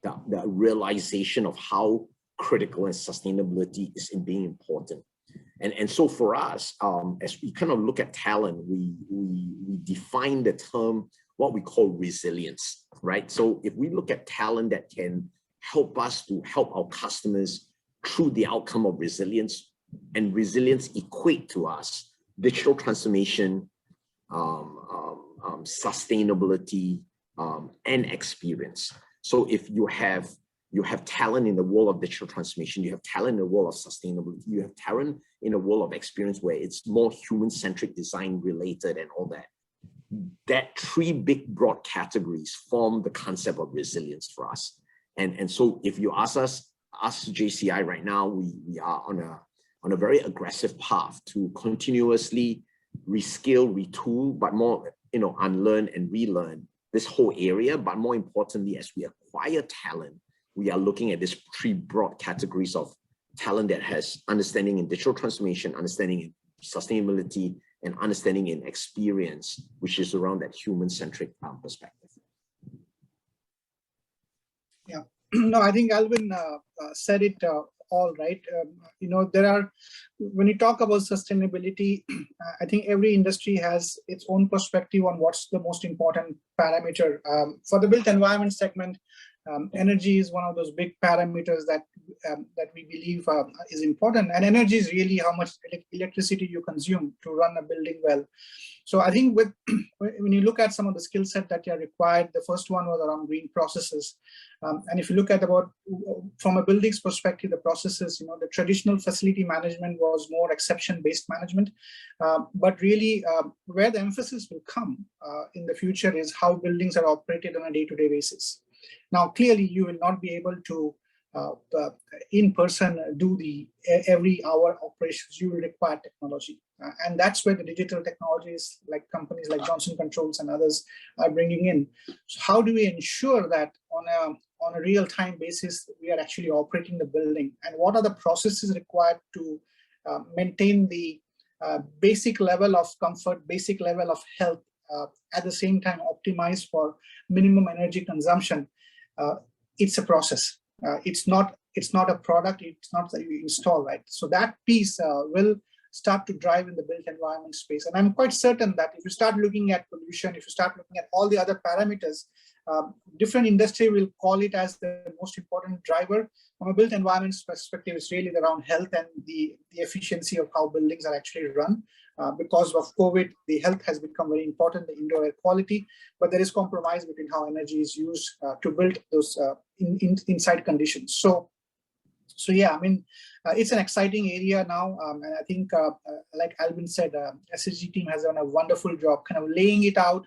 the realization of how critical and sustainability is in being important. And so for us, as we kind of look at talent, we define the term, what we call resilience, right? So if we look at talent that can help us to help our customers through the outcome of resilience, and resilience equate to us digital transformation, sustainability, and experience. So if you have talent in the world of digital transformation, you have talent in the world of sustainability, you have talent in the world of experience where it's more human-centric design related and all that. That 3 big broad categories form the concept of resilience for us. And so if you ask us JCI right now, we are on a very aggressive path to continuously reskill, retool, but more, unlearn and relearn this whole area. But more importantly, as we acquire talent, we are looking at these 3 broad categories of talent that has understanding in digital transformation, understanding in sustainability, and understanding in experience, which is around that human-centric perspective. Yeah, no, I think Alvin said it all right. There are, when you talk about sustainability, I think every industry has its own perspective on what's the most important parameter. For the built environment segment, energy is one of those big parameters that we believe is important, and energy is really how much electricity you consume to run a building well. So I think when you look at some of the skill set that are required, the first one was around green processes, and if you look at from a building's perspective, the processes, the traditional facility management was more exception-based management, but really where the emphasis will come in the future is how buildings are operated on a day-to-day basis. Now, clearly, you will not be able to in person do the every hour operations, you will require technology. And that's where the digital technologies like companies like Johnson Controls and others are bringing in. So how do we ensure that on a real-time basis, we are actually operating the building? And what are the processes required to maintain the basic level of comfort, basic level of health, at the same time optimize for minimum energy consumption? It's a process. It's not a product. It's not that you install, right? So that piece will start to drive in the built environment space. And I'm quite certain that if you start looking at pollution, if you start looking at all the other parameters, different industry will call it as the most important driver. From a built environment perspective, it's really around health and the efficiency of how buildings are actually run. Because of COVID, the health has become very important, the indoor air quality, but there is compromise between how energy is used to build those inside conditions. So yeah, I mean, it's an exciting area now, and I think, like Alvin said, SSG team has done a wonderful job kind of laying it out.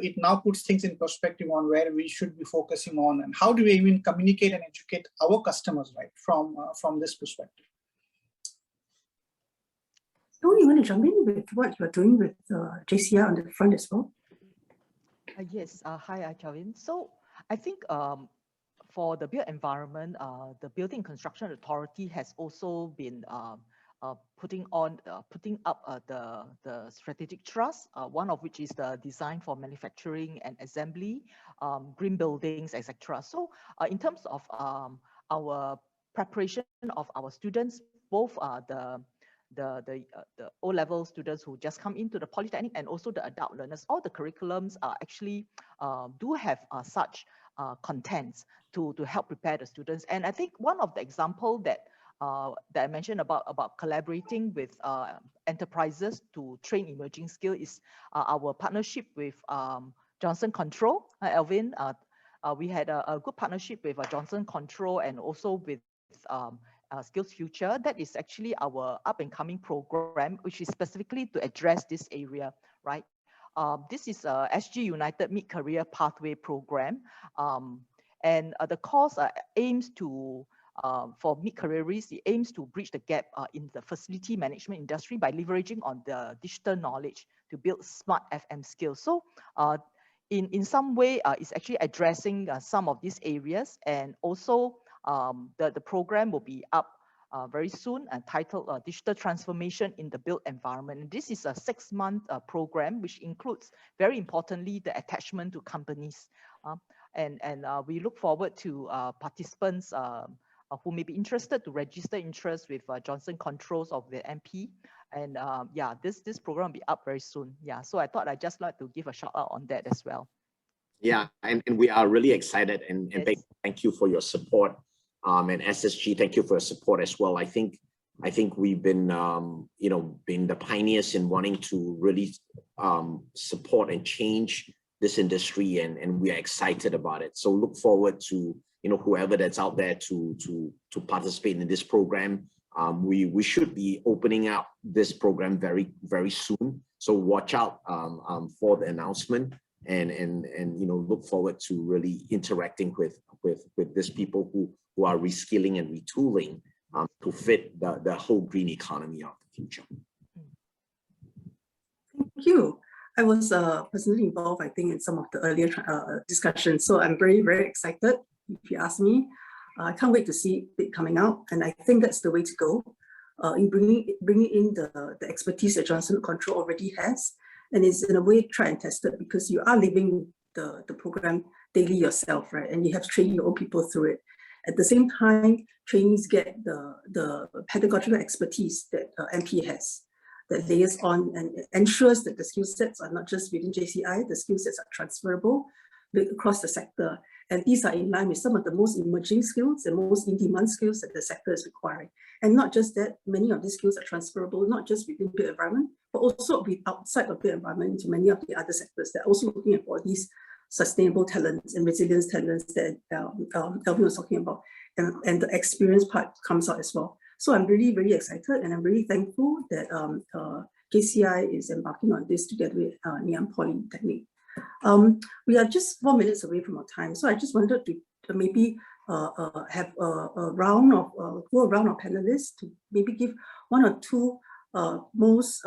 It now puts things in perspective on where we should be focusing on, and how do we even communicate and educate our customers, right, from this perspective. So you want to jump in with what you're doing with JCI on the front as well? Yes. Hi, Kelvin. So I think for the built environment, the Building Construction Authority has also been putting up the strategic trust, one of which is the design for manufacturing and assembly, green buildings, etc. So in terms of our preparation of our students, both the O-level students who just come into the Polytechnic and also the adult learners, all the curriculums are actually do have such contents to help prepare the students. And I think one of the example that I mentioned about collaborating with enterprises to train emerging skill is our partnership with Johnson Control. Alvin, we had a good partnership with Johnson Control and also with Skills Future. That is actually our up-and-coming program, which is specifically to address this area, right? This is a SG United Mid-Career Pathway Program, and the course aims to, for mid-careerists, it aims to bridge the gap in the facility management industry by leveraging on the digital knowledge to build smart FM skills. So in some way, it's actually addressing some of these areas, and also the program will be up very soon, titled Digital Transformation in the Built Environment. And this is a 6-month program, which includes, very importantly, the attachment to companies. And we look forward to participants who may be interested to register interest with Johnson Controls of the MP. And yeah, this program will be up very soon. Yeah, so I thought I'd just like to give a shout out on that as well. Yeah, and we are really excited, and Yes. thank you for your support. And SSG, thank you for your support as well. I think we've been been the pioneers in wanting to really support and change this industry, and we are excited about it. So look forward to whoever that's out there to participate in this program. We should be opening up this program very, very soon. So watch out for the announcement, and look forward to really interacting with these people who are reskilling and retooling to fit the whole green economy of the future. Thank you. I was personally involved, I think, in some of the earlier discussions. So I'm very, very excited, if you ask me. I can't wait to see it coming out. And I think that's the way to go, in bringing in the expertise that Johnson Control already has. And it's in a way tried and tested, because you are living the program daily yourself, right? And you have to train your own people through it. At the same time, trainees get the pedagogical expertise that MP has, that layers on and ensures that the skill sets are not just within JCI, the skill sets are transferable across the sector. And these are in line with some of the most emerging skills and most in-demand skills that the sector is requiring. And not just that, many of these skills are transferable, not just within built environment, but also outside of built environment into many of the other sectors. They're also looking at all these sustainable talents and resilience talents that Alvin was talking about. And the experience part comes out as well. So I'm really, really excited, and I'm really thankful that JCI is embarking on this together with Ngee Ann Polytechnic. We are just 4 minutes away from our time, so I just wanted to maybe have a round of go around of panelists to maybe give one or two most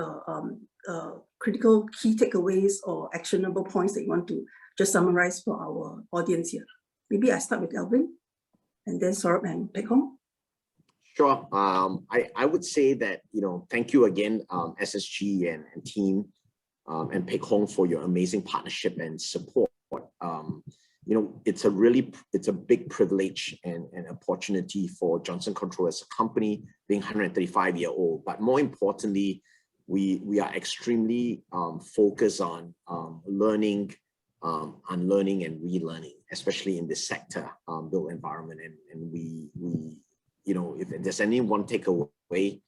critical key takeaways or actionable points that you want to just summarize for our audience here. Maybe I start with Alvin and then Swarup and Peck Hong. Sure. I would say that, thank you again, SSG and team and Peck Hong for your amazing partnership and support. It's a big privilege and an opportunity for Johnson Controls as a company being 135-year-old. But more importantly, we are extremely focused on learning, unlearning and relearning, especially in this sector, built environment. And we if there's any one takeaway,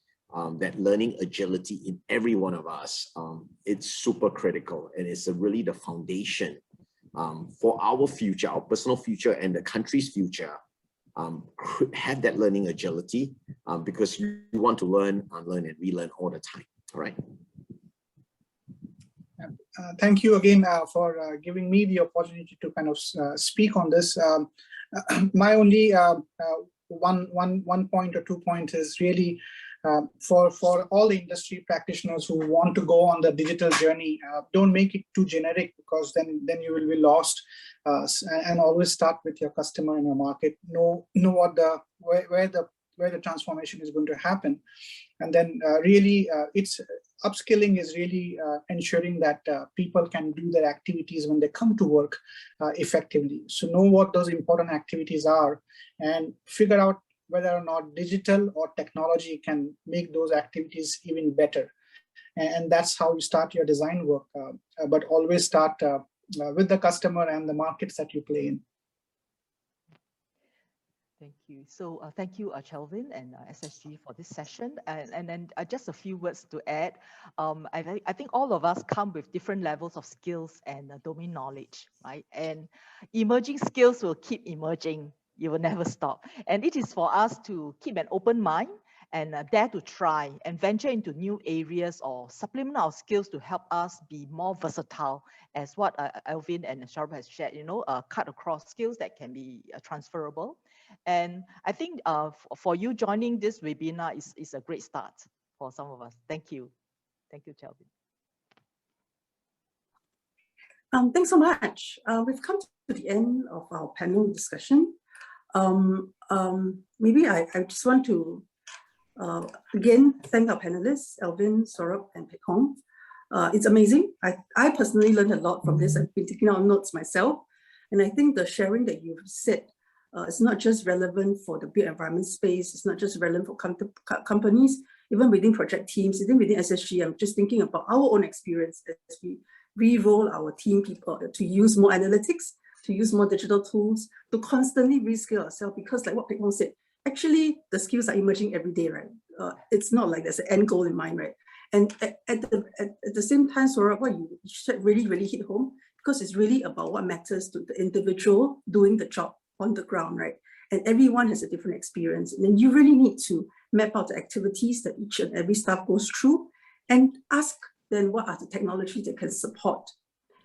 that learning agility in every one of us, it's super critical, and it's really the foundation for our future, our personal future and the country's future. Have that learning agility because you want to learn, unlearn and relearn all the time. All right. Thank you again for giving me the opportunity to kind of speak on this. My only one point or 2 points is really for all the industry practitioners who want to go on the digital journey. Don't make it too generic, because then you will be lost, and always start with your customer and your market. Know what where the transformation is going to happen, and then really it's upskilling is really ensuring that people can do their activities when they come to work effectively. So know what those important activities are and figure out whether or not digital or technology can make those activities even better. And that's how you start your design work, but always start with the customer and the markets that you play in. Thank you. So thank you, Chelvin and SSG for this session. And then just a few words to add. I think all of us come with different levels of skills and domain knowledge, right? And emerging skills will keep emerging. You will never stop. And it is for us to keep an open mind and dare to try and venture into new areas or supplement our skills to help us be more versatile, as what Alvin and Swarup has shared, cut across skills that can be transferable. And I think for you, joining this webinar is a great start for some of us. Thank you. Thank you, Chelvin. Thanks so much. We've come to the end of our panel discussion. Maybe I just want to again thank our panelists, Alvin, Swarup, and Peck Hong. It's amazing. I personally learned a lot from this. I've been taking out notes myself, and I think the sharing that you've said is not just relevant for the built environment space. It's not just relevant for companies, even within project teams, even within SSG. I'm just thinking about our own experience as we re-roll our team people to use more analytics, to use more digital tools, to constantly reskill ourselves, because like what Peck Hong said, actually the skills are emerging every day, right? It's not like there's an end goal in mind, right? And at the same time, Swarup, what you said really hit home, because it's really about what matters to the individual doing the job on the ground, right? And everyone has a different experience. And then you really need to map out the activities that each and every staff goes through and ask then what are the technologies that can support,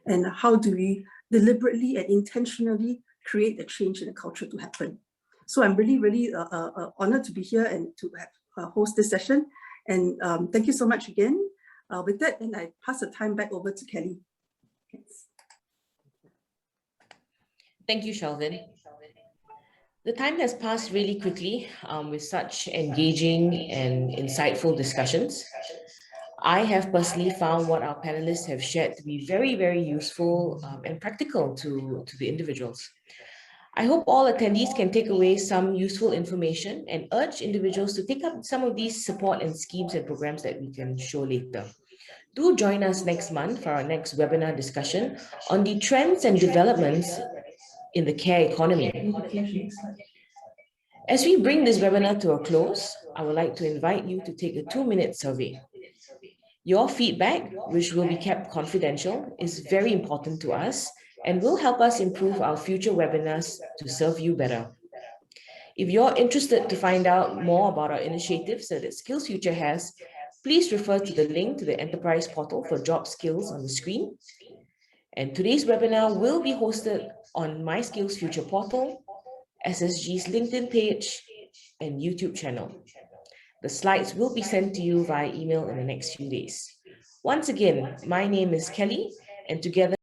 and how do we deliberately and intentionally create the change in the culture to happen. So I'm really honored to be here and to have host this session. And thank you so much again. With that, then I pass the time back over to Kelly. Thanks. Thank you, Chelvin. The time has passed really quickly with such engaging and insightful discussions. I have personally found what our panelists have shared to be very useful and practical to the individuals. I hope all attendees can take away some useful information and urge individuals to take up some of these support and schemes and programs that we can show later. Do join us next month for our next webinar discussion on the trends and developments in the care economy. As we bring this webinar to a close, I would like to invite you to take a 2-minute survey. Your feedback, which will be kept confidential, is very important to us and will help us improve our future webinars to serve you better. If you're interested to find out more about our initiatives that SkillsFuture has, please refer to the link to the enterprise portal for job skills on the screen. And today's webinar will be hosted on My SkillsFuture portal, SSG's LinkedIn page, and YouTube channel. The slides will be sent to you via email in the next few days. Once again, my name is Kelly, and together